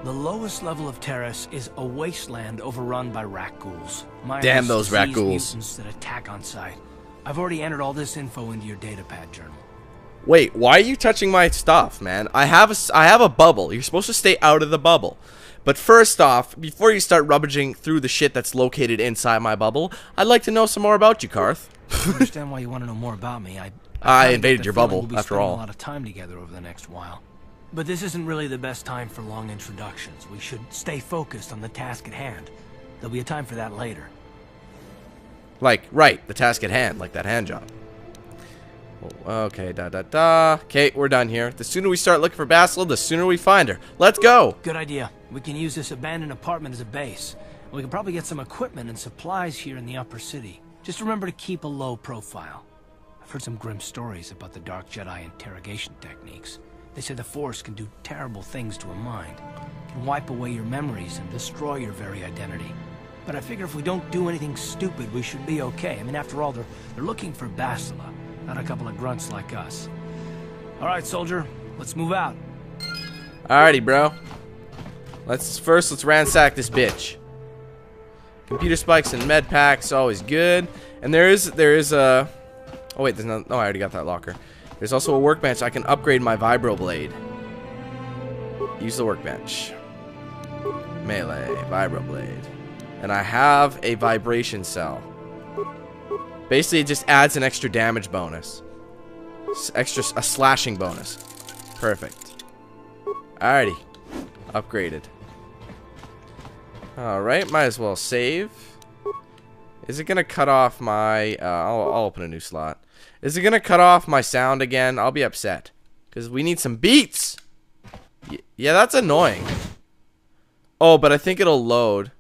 The lowest level of terrace is a wasteland overrun by rat ghouls. Damn those rat ghouls. Mutants that attack on sight. I've already entered all this info into your datapad journal. Wait, why are you touching my stuff, man? I have a bubble. You're supposed to stay out of the bubble. But first off, before you start rummaging through the shit that's located inside my bubble, I'd like to know some more about you, Karth. I understand why you want to know more about me. I invaded your bubble, we'll be after all. A lot of time together over the next while. But this isn't really the best time for long introductions. We should stay focused on the task at hand. There'll be a time for that later. Like, right, the task at hand, like that hand job. Okay, Okay, we're done here. The sooner we start looking for Bastila, the sooner we find her. Let's go! Good idea. We can use this abandoned apartment as a base. We can probably get some equipment and supplies here in the upper city. Just remember to keep a low profile. I've heard some grim stories about the Dark Jedi interrogation techniques. They say the Force can do terrible things to a mind. It can wipe away your memories and destroy your very identity. But I figure if we don't do anything stupid, we should be okay. I mean, after all, they're looking for Bastila, not a couple of grunts like us. All right, soldier, let's move out. Alrighty, bro. Let's ransack this bitch. Computer spikes and med packs, always good. And there is a. Oh wait, there's no. Oh, I already got that locker. There's also a workbench. I can upgrade my vibroblade. Use the workbench. Melee, vibroblade. And I have a vibration cell. Basically, it just adds an extra damage bonus. A slashing bonus. Perfect. Alrighty. Upgraded. Alright, might as well save. Is it gonna cut off my... I'll open a new slot. Is it gonna cut off my sound again? I'll be upset. Because we need some beats! Yeah, that's annoying. Oh, but I think it'll load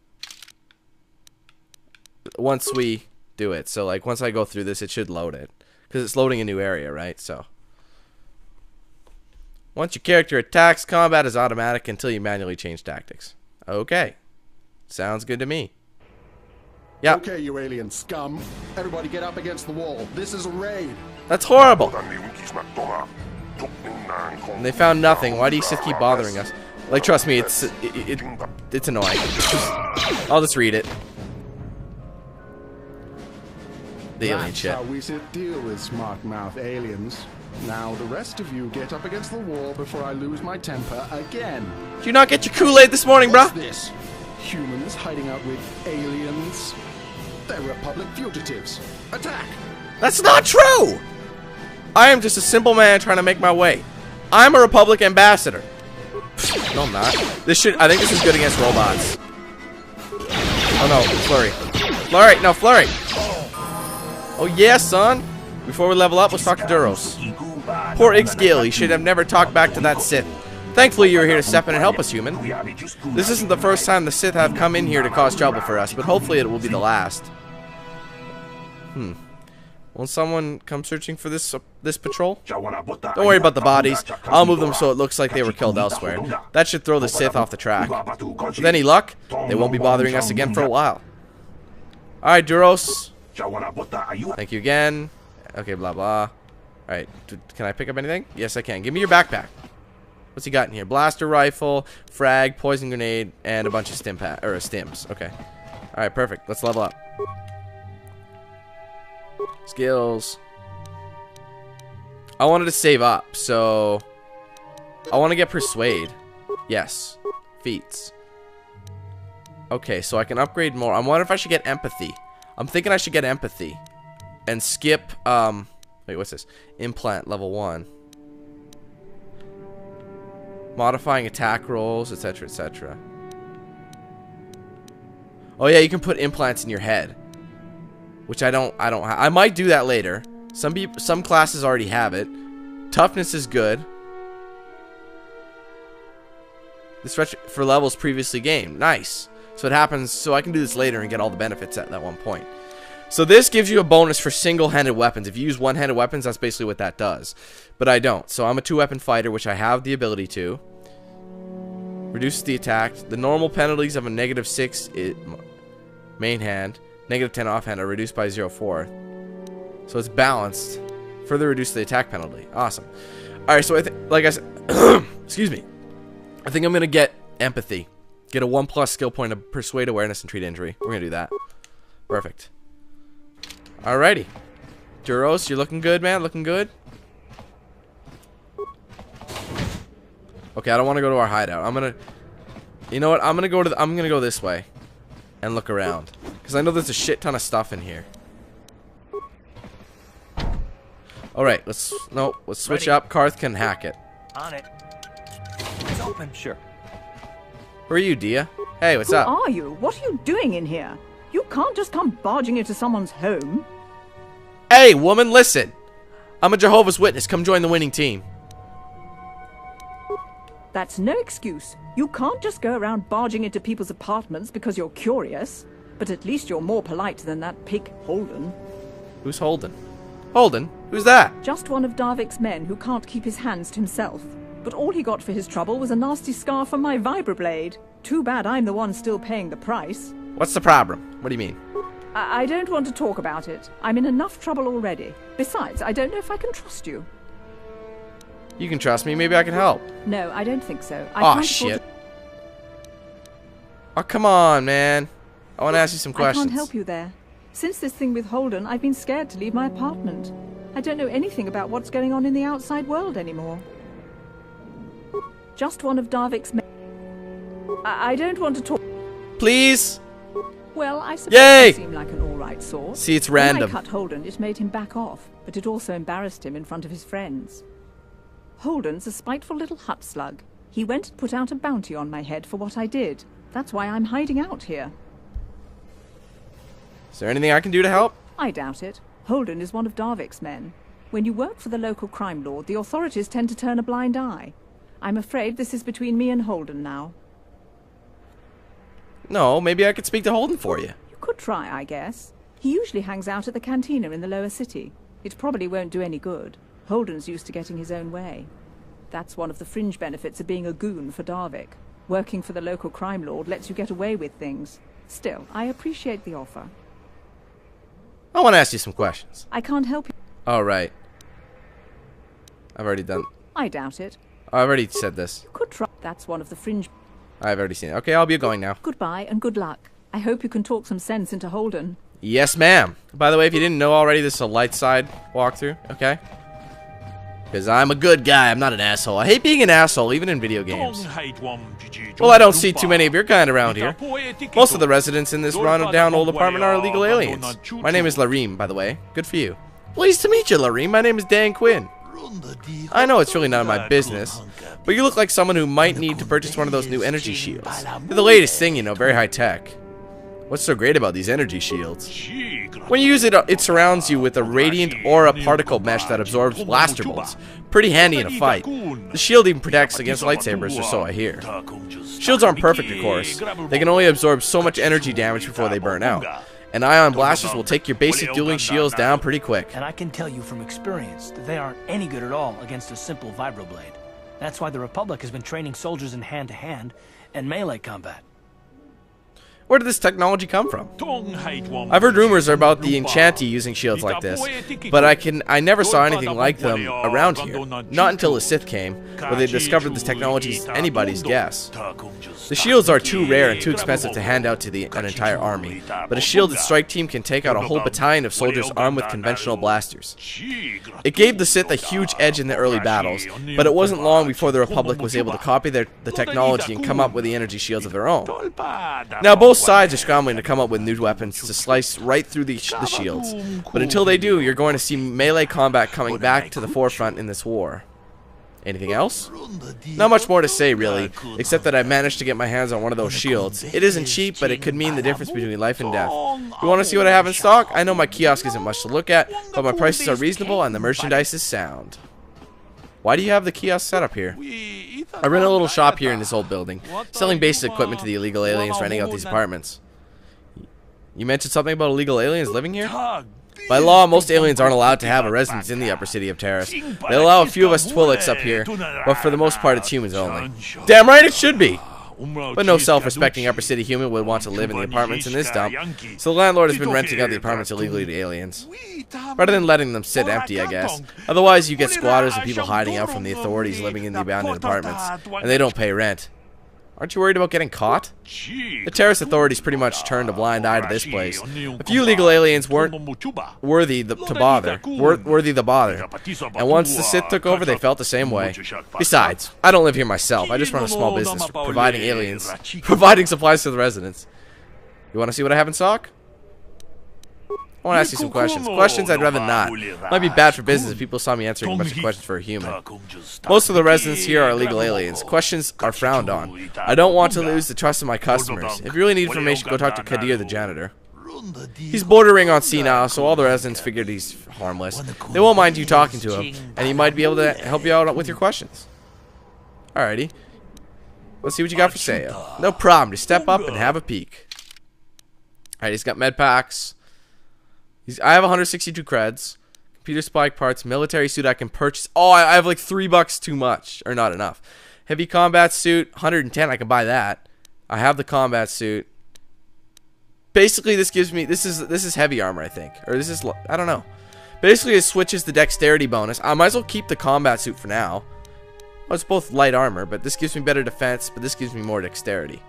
once we do it. So, like, once I go through this, it should load it. Because it's loading a new area, right? So, once your character attacks, combat is automatic until you manually change tactics. Okay. Sounds good to me. Yeah. Okay, you alien scum. Everybody get up against the wall. This is a raid. That's horrible. And they found nothing. Why do you Sith keep bothering us? Like, trust me, it's annoying. I'll just read it. The alien shit. That's how we Sith deal with smart mouth aliens. Now the rest of you get up against the wall before I lose my temper again. Did you not get your Kool-Aid this morning, bruh? What's this? Humans hiding out with aliens? They're Republic fugitives. Attack! That's not true! I am just a simple man trying to make my way. I'm a Republic ambassador. No, I'm not. I think this is good against robots. Oh no, Flurry. Flurry, no, Flurry! Oh yeah, son! Before we level up, let's talk to Duros. Poor Ixgil, he should have never talked back to that Sith. Thankfully, you were here to step in and help us, human. This isn't the first time the Sith have come in here to cause trouble for us, but hopefully it will be the last. Won't someone come searching for this patrol? Don't worry about the bodies. I'll move them so it looks like they were killed elsewhere. That should throw the Sith off the track. With any luck, they won't be bothering us again for a while. Alright, Duros. Thank you again. Okay, blah, blah. Alright, can I pick up anything? Yes, I can. Give me your backpack. What's he got in here? Blaster rifle, frag, poison grenade, and a bunch of stims. Okay. Alright, perfect. Let's level up. Skills. I wanted to save up, so I want to get Persuade. Yes. Feats. Okay, so I can upgrade more. I wonder if I should get Empathy. I'm thinking I should get Empathy. And skip, wait, what's this? Implant, level 1. Modifying attack rolls, etc., etc. Oh yeah, you can put implants in your head, which I don't have. I might do that later. Some classes already have it. Toughness is good. This for levels previously gained. Nice. So it happens. So I can do this later and get all the benefits at that one point. So this gives you a bonus for single-handed weapons. If you use one-handed weapons, that's basically what that does. But I don't. So I'm a two-weapon fighter, which I have the ability to. Reduces the attack. The normal penalties of a -6 main hand, -10 offhand are reduced by 0.4. So it's balanced. Further reduce the attack penalty. Awesome. Alright, so I think, like I said, excuse me. I think I'm going to get Empathy. Get a 1+ skill point of persuade, awareness, and treat injury. We're gonna do that. Perfect. Alrighty. Duros, you're looking good, man. Looking good. Okay, I don't want to go to our hideout. I'm gonna. You know what? I'm gonna go this way, and look around, because I know there's a shit ton of stuff in here. All right, let's switch up. Karth can hack it. On it. It's open. Sure. Who are you, Dia? Hey, what's up? Who are you? What are you doing in here? You can't just come barging into someone's home. Hey, woman, listen. I'm a Jehovah's Witness. Come join the winning team. That's no excuse. You can't just go around barging into people's apartments because you're curious. But at least you're more polite than that pig Holden. Who's Holden? Holden? Who's that? Just one of Darvik's men who can't keep his hands to himself. But all he got for his trouble was a nasty scar from my vibroblade. Too bad I'm the one still paying the price. What's the problem? What do you mean? I don't want to talk about it. I'm in enough trouble already. Besides, I don't know if I can trust you. You can trust me. Maybe I can help. No, I don't think so. Oh, shit. Oh, come on, man. I want to ask you some questions. I can't help you there. Since this thing with Holden, I've been scared to leave my apartment. I don't know anything about what's going on in the outside world anymore. Just one of Darvik's men. I don't want to talk. Please? Well, I suppose Yay! you seem like an all-right sort. See, it's random. When I cut Holden, it made him back off, but it also embarrassed him in front of his friends. Holden's a spiteful little hut slug. He went and put out a bounty on my head for what I did. That's why I'm hiding out here. Is there anything I can do to help? I doubt it. Holden is one of Darvik's men. When you work for the local crime lord, the authorities tend to turn a blind eye. I'm afraid this is between me and Holden now. No, maybe I could speak to Holden for you. You could try, I guess. He usually hangs out at the cantina in the lower city. It probably won't do any good. Holden's used to getting his own way. That's one of the fringe benefits of being a goon for Darvik. Working for the local crime lord lets you get away with things. Still, I appreciate the offer. I want to ask you some questions. I can't help you. All right. I've already done. I doubt it. I've already said this. You could try. That's one of the fringe. I've already seen it. Okay, I'll be going now. Goodbye and good luck. I hope you can talk some sense into Holden. Yes, ma'am. By the way, if you didn't know already, this is a light side walkthrough, okay? Because I'm a good guy. I'm not an asshole. I hate being an asshole, even in video games. Well, I don't see too many of your kind around here. Most of the residents in this run-down old apartment are illegal aliens. My name is Lareem, by the way. Good for you. Pleased to meet you, Lareem. My name is Dan Quinn. I know it's really none of my business, but you look like someone who might need to purchase one of those new energy shields. They're the latest thing, you know, very high-tech. What's so great about these energy shields? When you use it, it surrounds you with a radiant aura particle mesh that absorbs blaster bolts. Pretty handy in a fight. The shield even protects against lightsabers, or so I hear. Shields aren't perfect, of course. They can only absorb so much energy damage before they burn out. And ion blasters will take your basic dueling shields down pretty quick. And I can tell you from experience that they aren't any good at all against a simple vibroblade. That's why the Republic has been training soldiers in hand-to-hand and melee combat. Where did this technology come from? I've heard rumors about the Enchanti using shields like this, but I never saw anything like them around here. Not until the Sith came, where they discovered this technology is anybody's guess. The shields are too rare and too expensive to hand out to an entire army, but a shielded strike team can take out a whole battalion of soldiers armed with conventional blasters. It gave the Sith a huge edge in the early battles, but it wasn't long before the Republic was able to copy the technology and come up with the energy shields of their own. Now both sides are scrambling to come up with new weapons to slice right through the shields, but until they do, you're going to see melee combat coming back to the forefront in this war. Anything else? Not much more to say, really, except that I managed to get my hands on one of those shields. It isn't cheap, but it could mean the difference between life and death. You want to see what I have in stock? I know my kiosk isn't much to look at, but my prices are reasonable and the merchandise is sound. Why do you have the kiosk set up here? I run a little shop here in this old building, selling basic equipment to the illegal aliens renting out these apartments. You mentioned something about illegal aliens living here? By law, most aliens aren't allowed to have a residence in the upper city of Terrace. They allow a few of us Twilights up here, but for the most part it's humans only. Damn right it should be! But no self-respecting upper city human would want to live in the apartments in this dump, so the landlord has been renting out the apartments illegally to aliens. Rather than letting them sit empty, I guess. Otherwise you get squatters and people hiding out from the authorities living in the abandoned apartments, and they don't pay rent. Aren't you worried about getting caught? The terrorist authorities pretty much turned a blind eye to this place. A few illegal aliens weren't worthy the bother. And once the Sith took over, they felt the same way. Besides, I don't live here myself. I just run a small business providing supplies to the residents. You want to see what I have in stock? I want to ask you some questions. Questions I'd rather not. Might be bad for business if people saw me answering a bunch of questions for a human. Most of the residents here are illegal aliens. Questions are frowned on. I don't want to lose the trust of my customers. If you really need information, go talk to Kadir, the janitor. He's bordering on senile, so all the residents figured he's harmless. They won't mind you talking to him, and he might be able to help you out with your questions. Alrighty. Let's see what you got for sale. No problem. Just step up and have a peek. Alright, he's got med packs. I have 162 creds. Computer spike parts. Military suit I can purchase. Oh, I have like $3 too much. Or not enough. Heavy combat suit. 110. I can buy that. I have the combat suit. Basically, this gives me... This is heavy armor, I think. Or this is... I don't know. Basically, it switches the dexterity bonus. I might as well keep the combat suit for now. Well, it's both light armor, but this gives me better defense. But this gives me more dexterity.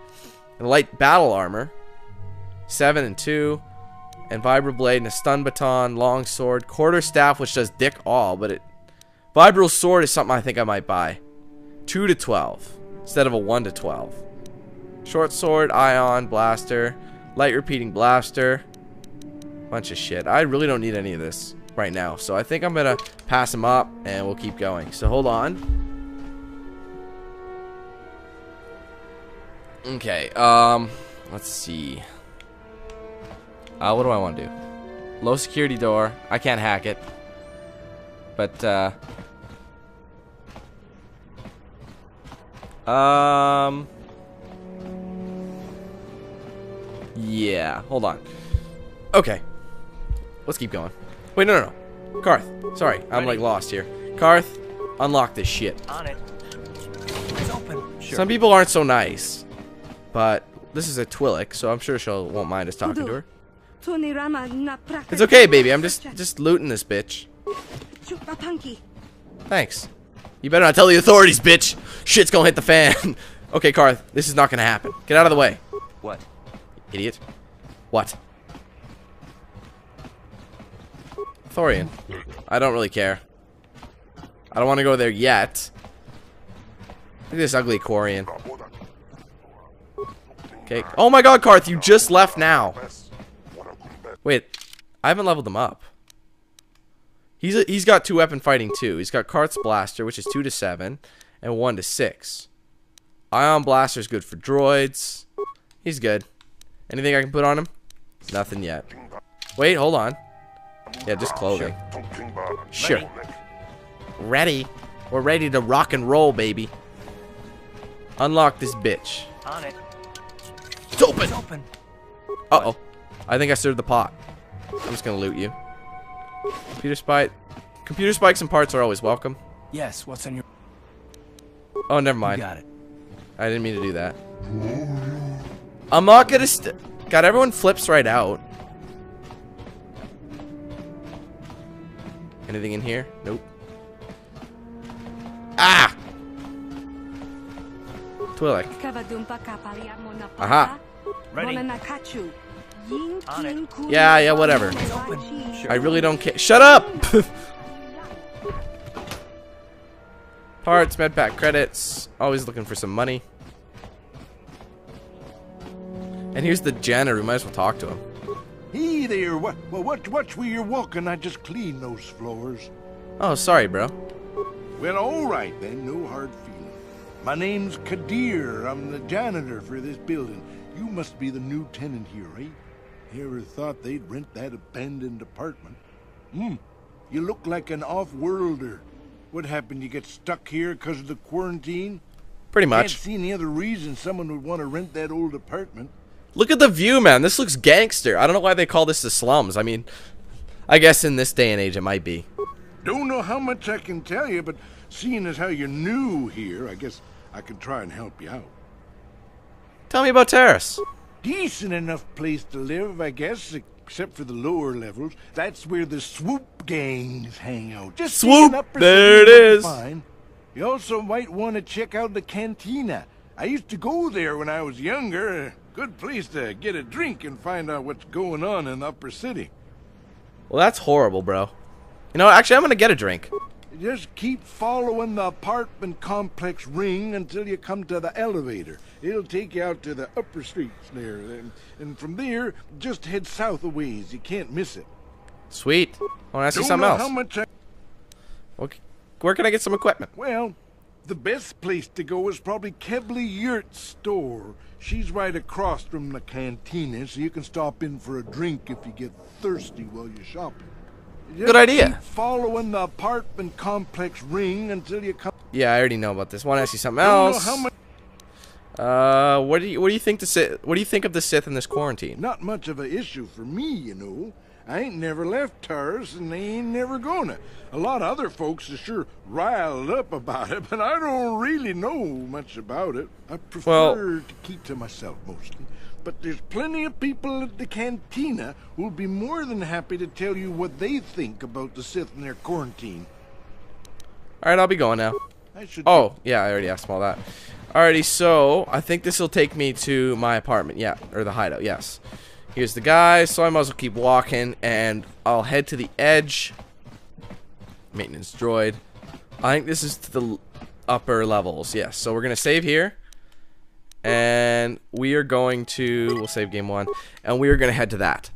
And light battle armor. 7 and 2. And vibro blade and a stun baton, long sword, quarter staff, which does dick all, but vibro sword is something I think I might buy. 2 to 12 instead of a 1 to 12. Short sword, ion, blaster, light repeating blaster, bunch of shit. I really don't need any of this right now, so I think I'm gonna pass them up and we'll keep going. So hold on. Okay, let's see. What do I want to do? Low security door. I can't hack it. But, yeah. Hold on. Okay. Let's keep going. Wait, no. Karth. Sorry. I'm, like, lost here. Karth, unlock this shit. On it. It's open. Sure. Some people aren't so nice. But this is a Twi'lek, so I'm sure she won't mind us talking to her. It's okay, baby. I'm just looting this bitch. Thanks. You better not tell the authorities, bitch. Shit's gonna hit the fan. Okay, Karth, this is not gonna happen. Get out of the way. What? Idiot. What? Thorian. I don't really care. I don't want to go there yet. Look at this ugly Quarian. Okay. Oh my god, Karth, you just left now. Wait, I haven't leveled him up. He's got 2 weapon fighting too. He's got Karth's blaster, which is 2 to 7, and 1 to 6. Ion blaster is good for droids. He's good. Anything I can put on him? Nothing yet. Wait, hold on. Yeah, just clothing. Sure. Ready. We're ready to rock and roll, baby. Unlock this bitch. On it. It's open. It's open. Uh-oh. I think I stirred the pot. I'm just gonna loot you. Computer spikes and parts are always welcome. Yes, what's on your... Oh, never mind. You got it. I didn't mean to do that. I'm not gonna God, everyone flips right out. Anything in here? Nope. Ah! Twi'lek. Aha. Ready. Yeah, whatever. Sure. I really don't care. Shut up! Parts, medpack credits. Always looking for some money. And here's the janitor. We might as well talk to him. Hey there, watch where you're walking. I just cleaned those floors. Oh, sorry, bro. Well, all right then, no hard feeling. My name's Kadir. I'm the janitor for this building. You must be the new tenant here, eh? Ever thought they'd rent that abandoned apartment? You look like an off-worlder. What happened? You get stuck here because of the quarantine? Pretty much. Can't see any other reason someone would want to rent that old apartment. Look at the view, man. This looks gangster. I don't know why they call this the slums. I mean, I guess in this day and age it might be. Don't know how much I can tell you, but seeing as how you're new here, I guess I could try and help you out. Tell me about Terrace. Decent enough place to live, I guess, except for the lower levels. That's where the swoop gangs hang out. Just Swoop! upper There it city is. fine. You also might want to check out the cantina. I used to go there when I was younger. A good place to get a drink and find out what's going on in the upper city. Well, that's horrible, bro. You know, actually, I'm gonna get a drink. Just keep following the apartment complex ring until you come to the elevator. It'll take you out to the upper streets there. And from there, just head south a ways. You can't miss it. Sweet. I want to ask you Don't something know else. how much Okay. Where can I get some equipment? Well, the best place to go is probably Kebley Yurt's store. She's right across from the cantina, so you can stop in for a drink if you get thirsty while you're shopping. Just Good idea. Keep following the apartment complex ring until you come. Yeah, I already know about this. Want to ask you something Don't know else? how much. What do you think what do you think of the Sith in this quarantine? Not much of an issue for me, you know. I ain't never left Taurus, and they ain't never gonna. A lot of other folks are sure riled up about it, but I don't really know much about it. I prefer to keep to myself mostly. But there's plenty of people at the cantina who'll be more than happy to tell you what they think about the Sith and their quarantine. Alright, I'll be going now. I should. Oh, yeah, I already asked them all that. Alrighty, so I think this will take me to my apartment. Yeah, or the hideout, yes. Here's the guy, so I might as well keep walking, and I'll head to the edge. Maintenance droid. I think this is to the upper levels, yes. So we're going to save here. And we are going to, we'll save game 1, and we are going to head to that.